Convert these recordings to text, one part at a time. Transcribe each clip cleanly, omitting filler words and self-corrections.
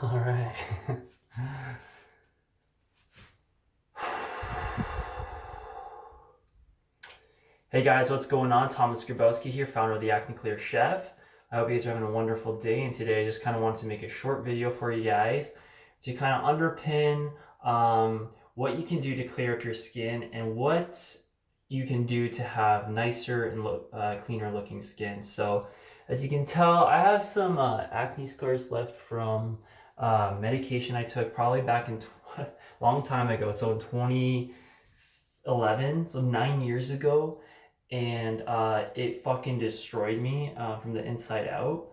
All right. Hey guys, what's going on? Thomas Grabowski here, founder of the Acne Clear Chef. I hope you guys are having a wonderful day, and today I just kind of wanted to make a short video for you guys to kind of underpin what you can do to clear up your skin and what you can do to have nicer and cleaner looking skin. So as you can tell, I have some acne scars left from medication I took probably back in a long time ago, so in 2011, so 9 years ago, and it fucking destroyed me from the inside out.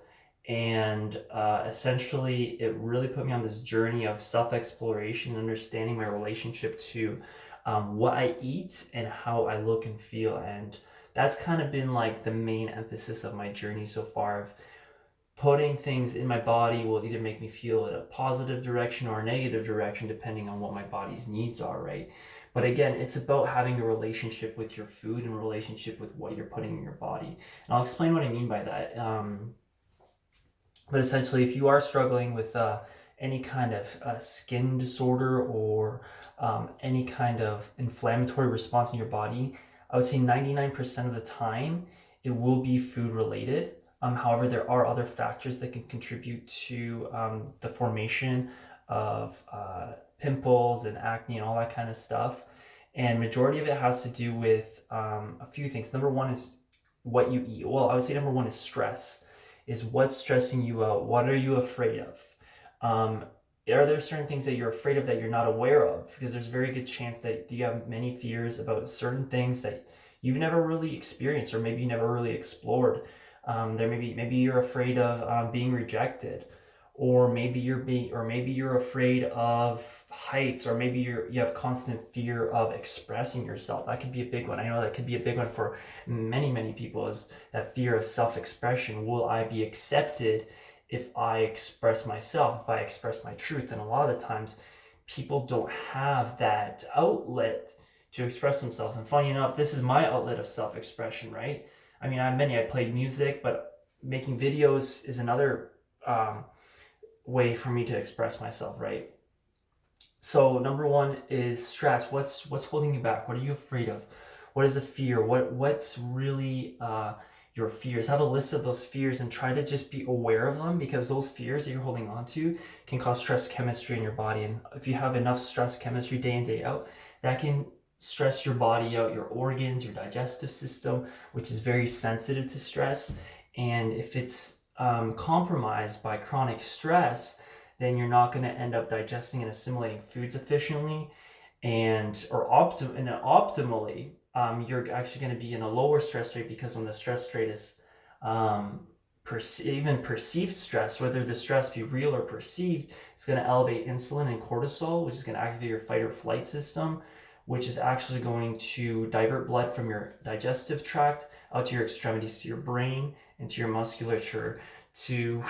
And essentially, it really put me on this journey of self-exploration, understanding my relationship to what I eat and how I look and feel. And that's kind of been like the main emphasis of my journey so far. Of putting things in my body will either make me feel in a positive direction or a negative direction, depending on what my body's needs are, right? But again, it's about having a relationship with your food and a relationship with what you're putting in your body. And I'll explain what I mean by that. But essentially, if you are struggling with any kind of skin disorder or any kind of inflammatory response in your body, I would say 99% of the time it will be food related. However, there are other factors that can contribute to the formation of pimples and acne and all that kind of stuff. And majority of it has to do with a few things. Number one is what you eat. Well, I would say number one is stress. Is what's stressing you out? What are you afraid of? Are there certain things that you're afraid of that you're not aware of? Because there's a very good chance that you have many fears about certain things that you've never really experienced or maybe you never really explored. Maybe you're afraid of being rejected, or maybe you're afraid of heights, or maybe you have constant fear of expressing yourself. That could be a big one. I know that could be a big one for many people, is that fear of self-expression. Will I be accepted if I express myself, if I express my truth? And a lot of the times people don't have that outlet to express themselves. And funny enough, this is my outlet of self-expression, right? I mean, I played music, but making videos is another way for me to express myself, right? So number one is stress. What's holding you back? What are you afraid of? What is the fear? What's really your fears? Have a list of those fears and try to just be aware of them, because those fears that you're holding on to can cause stress chemistry in your body. And if you have enough stress chemistry day in, day out, that can stress your body out, your organs, your digestive system, which is very sensitive to stress. And if it's compromised by chronic stress, then you're not going to end up digesting and assimilating foods efficiently, optimally. You're actually going to be in a lower stress rate, because when the stress rate is even perceived stress, whether the stress be real or perceived, it's going to elevate insulin and cortisol, which is going to activate your fight or flight system, which is actually going to divert blood from your digestive tract out to your extremities, to your brain, and to your musculature, to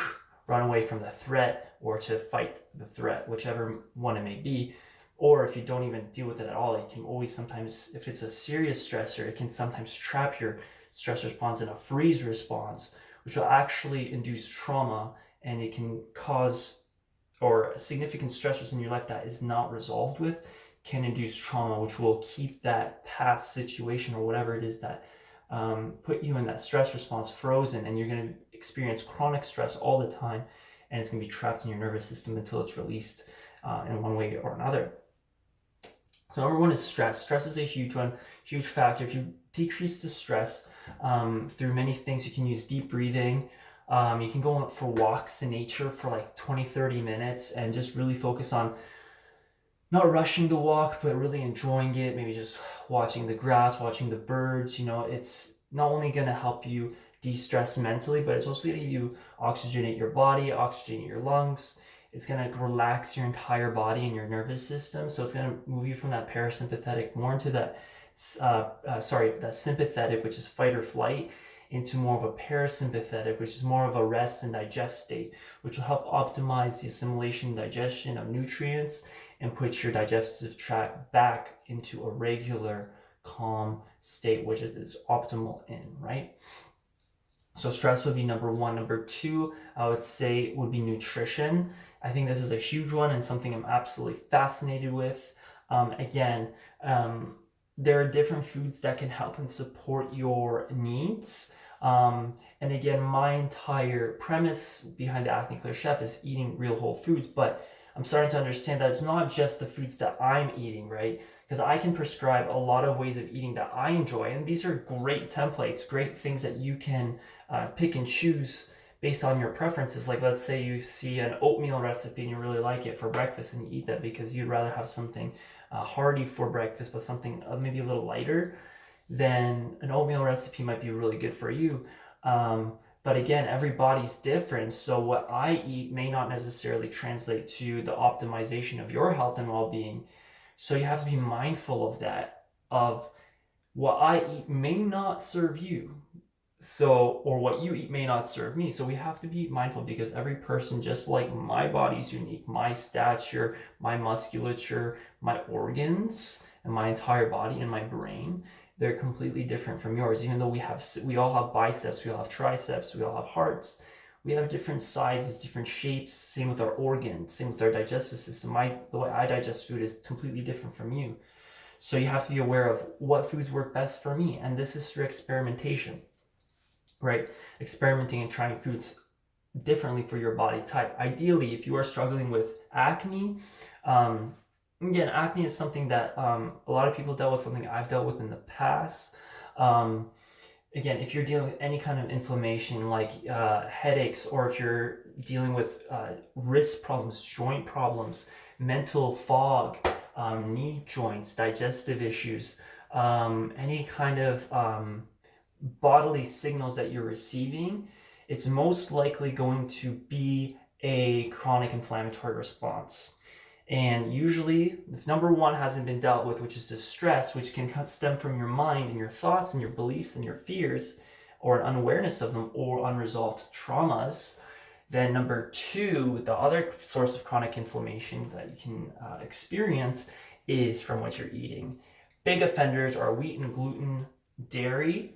run away from the threat or to fight the threat, whichever one it may be. Or if you don't even deal with it at all, you can always sometimes, if it's a serious stressor, it can sometimes trap your stress response in a freeze response, which will actually induce trauma, and it can cause, or significant stressors in your life that is not resolved with can induce trauma, which will keep that past situation or whatever it is that put you in that stress response frozen, and you're going to experience chronic stress all the time, and it's going to be trapped in your nervous system until it's released in one way or another. So number one is stress. Stress is a huge one, huge factor. If you decrease the stress through many things, you can use deep breathing. You can go for walks in nature for like 20-30 minutes and just really focus on not rushing the walk, but really enjoying it. Maybe just watching the grass, watching the birds. It's not only going to help you de-stress mentally, but it's also going to give you oxygenate your body, oxygenate your lungs. It's going to relax your entire body and your nervous system. So it's going to move you from that parasympathetic more into that sympathetic, which is fight or flight, into more of a parasympathetic, which is more of a rest and digest state, which will help optimize the assimilation and digestion of nutrients and put your digestive tract back into a regular calm state, which is optimal in, right? So stress would be number one. Number two, I would say, would be nutrition. I think this is a huge one and something I'm absolutely fascinated with. Again, there are different foods that can help and support your needs. And again, my entire premise behind the Acne Clear Chef is eating real whole foods, but I'm starting to understand that it's not just the foods that I'm eating, right? Because I can prescribe a lot of ways of eating that I enjoy, and these are great templates, great things that you can pick and choose based on your preferences. Like, let's say you see an oatmeal recipe and you really like it for breakfast, and you eat that because you'd rather have something hearty for breakfast, but something maybe a little lighter. Then an oatmeal recipe might be really good for you. But again, everybody's different. So what I eat may not necessarily translate to the optimization of your health and well-being. So you have to be mindful of that, of what I eat may not serve you. So, or what you eat may not serve me. So we have to be mindful, because every person, just like my body's unique, my stature, my musculature, my organs, and my entire body and my brain, they're completely different from yours. Even though we all have biceps, we all have triceps, we all have hearts, we have different sizes, different shapes. Same with our organs, same with our digestive system. The way I digest food is completely different from you. So you have to be aware of what foods work best for me, and this is through experimentation, right? Experimenting and trying foods differently for your body type. Ideally, if you are struggling with acne, again, acne is something that a lot of people dealt with, something I've dealt with in the past. Again, if you're dealing with any kind of inflammation, like headaches, or if you're dealing with wrist problems, joint problems, mental fog, knee joints, digestive issues, any kind of bodily signals that you're receiving, it's most likely going to be a chronic inflammatory response. And usually, if number one hasn't been dealt with, which is the stress, which can stem from your mind and your thoughts and your beliefs and your fears, or an unawareness of them, or unresolved traumas, then number two, the other source of chronic inflammation that you can experience is from what you're eating. Big offenders are wheat and gluten, dairy,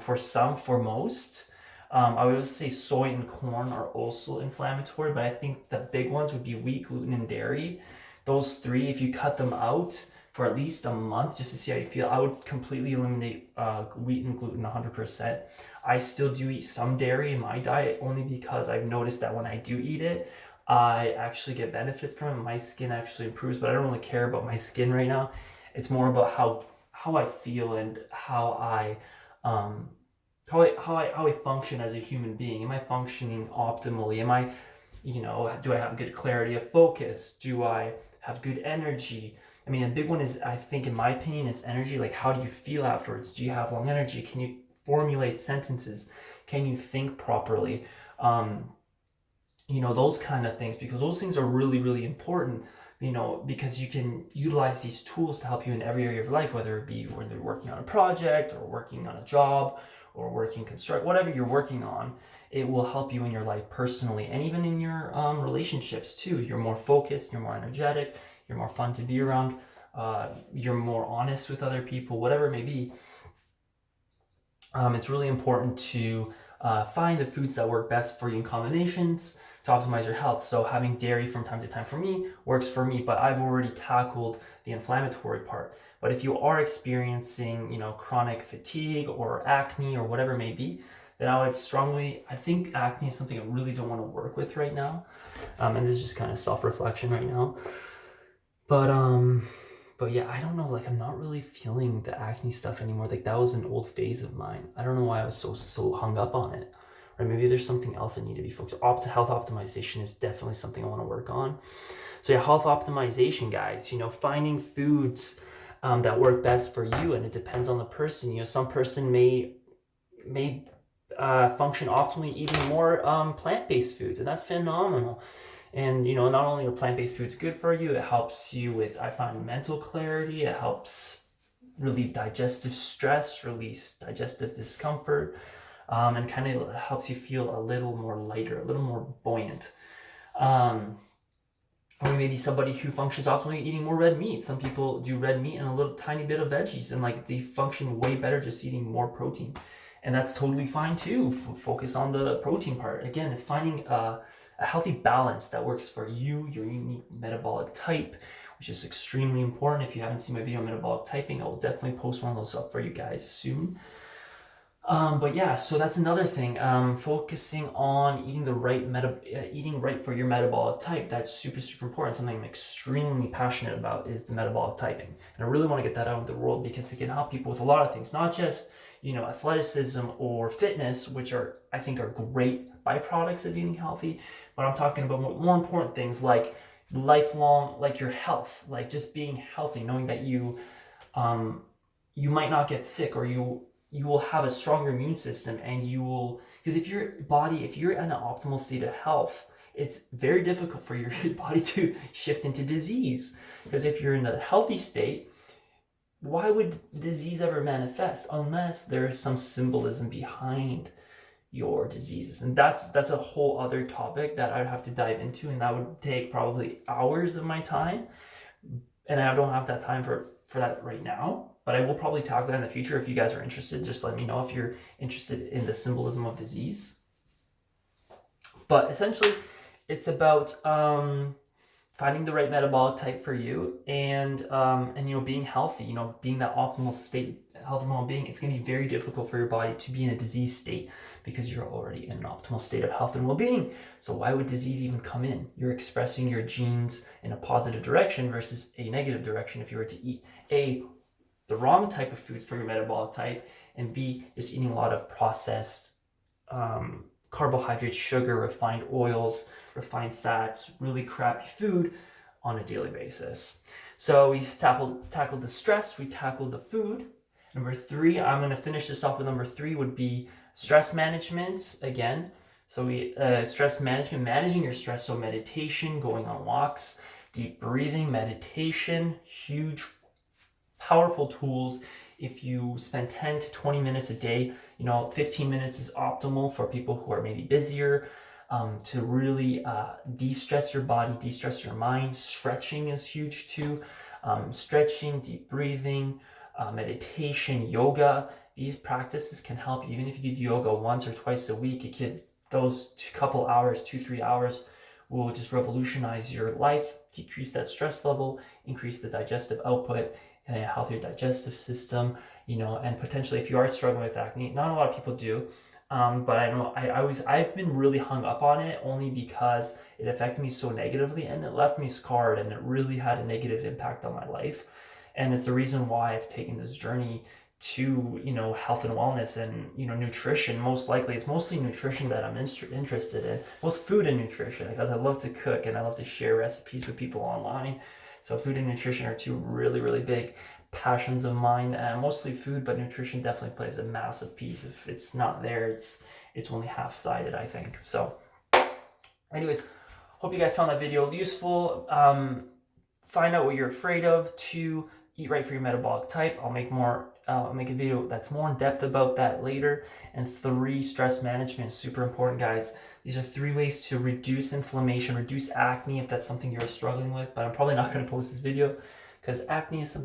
for most. I would say soy and corn are also inflammatory, but I think the big ones would be wheat, gluten, and dairy. Those three, if you cut them out for at least a month just to see how you feel, I would completely eliminate wheat and gluten 100%. I still do eat some dairy in my diet, only because I've noticed that when I do eat it, I actually get benefits from it. My skin actually improves, but I don't really care about my skin right now. It's more about how I feel and how I function as a human being. Am I functioning optimally? Am I, do I have good clarity of focus? Do I have good energy? I mean, a big one is, I think, in my opinion, is energy. Like, how do you feel afterwards? Do you have long energy? Can you formulate sentences? Can you think properly? Those kind of things, because those things are really, really important, because you can utilize these tools to help you in every area of life, whether it be when you're working on a project or working on a job or working whatever you're working on. It will help you in your life personally, and even in your relationships too. You're more focused, you're more energetic, you're more fun to be around, you're more honest with other people, whatever it may be. It's really important to find the foods that work best for you in combinations to optimize your health. So having dairy from time to time for me works for me, but I've already tackled the inflammatory part. But if you are experiencing, chronic fatigue or acne or whatever it may be, then I think acne is something I really don't want to work with right now. And this is just kind of self-reflection right now. But yeah, I don't know, like, I'm not really feeling the acne stuff anymore. Like, that was an old phase of mine. I don't know why I was so hung up on it. Or maybe there's something else I need to be focused on. Health optimization is definitely something I want to work on. So yeah, health optimization, guys, finding foods that work best for you, and it depends on the person. Some person may function optimally eating more plant-based foods, and that's phenomenal. And not only are plant-based foods good for you, it helps you with, I find, mental clarity. It helps relieve digestive stress, release digestive discomfort, and kind of helps you feel a little more lighter, a little more buoyant. Or maybe somebody who functions optimally eating more red meat. Some people do red meat and a little tiny bit of veggies, and like they function way better just eating more protein. And that's totally fine too. Focus on the protein part. Again, it's finding a healthy balance that works for you, your unique metabolic type, which is extremely important. If you haven't seen my video on metabolic typing, I will definitely post one of those up for you guys soon. But yeah, so that's another thing. Focusing on eating the right eating right for your metabolic type. That's super, super important. Something I'm extremely passionate about is the metabolic typing, and I really want to get that out into the world because it can help people with a lot of things, not just athleticism or fitness, which I think are great byproducts of eating healthy, but I'm talking about more important things like lifelong, like your health, like just being healthy, knowing that you might not get sick, or you will have a stronger immune system, and because if you're in an optimal state of health, it's very difficult for your body to shift into disease. Because if you're in a healthy state, why would disease ever manifest unless there is some symbolism behind your diseases? And that's a whole other topic that I'd have to dive into, and that would take probably hours of my time, and I don't have that time for that right now. But I will probably tackle that in the future. If you guys are interested, just let me know if you're interested in the symbolism of disease. But essentially, it's about finding the right metabolic type for you, and being healthy. Being that optimal state, health and well-being. It's going to be very difficult for your body to be in a disease state because you're already in an optimal state of health and well-being. So why would disease even come in? You're expressing your genes in a positive direction versus a negative direction if you were to eat the wrong type of foods for your metabolic type, and B, just eating a lot of processed carbohydrates, sugar, refined oils, refined fats, really crappy food on a daily basis. So we tackled the stress, we tackled the food. Number 3, I'm going to finish this off with number 3 would be stress management again. So stress management, managing your stress. So meditation, going on walks, deep breathing, meditation, huge, powerful tools. If you spend 10 to 20 minutes a day, 15 minutes is optimal for people who are maybe busier, to really de-stress your body, de-stress your mind. Stretching is huge too. Stretching, deep breathing, meditation, yoga. These practices can help you. Even if you do yoga once or twice a week, those couple hours, 2-3 hours, will just revolutionize your life, decrease that stress level, increase the digestive output, and a healthier digestive system, and potentially if you are struggling with acne, not a lot of people do, but I know I've been really hung up on it only because it affected me so negatively, and it left me scarred, and it really had a negative impact on my life. And it's the reason why I've taken this journey to, health and wellness and, nutrition. Most likely, it's mostly nutrition that I'm interested in, most food and nutrition, because I love to cook and I love to share recipes with people online. So food and nutrition are two really, really big passions of mine. Mostly food, but nutrition definitely plays a massive piece. If it's not there, it's only half-sided, I think. So anyways, hope you guys found that video useful. Find out what you're afraid of. 2, eat right for your metabolic type. I'll make a video that's more in depth about that later. And 3, stress management is super important, guys. These are 3 ways to reduce inflammation, reduce acne if that's something you're struggling with. But I'm probably not going to post this video because acne is something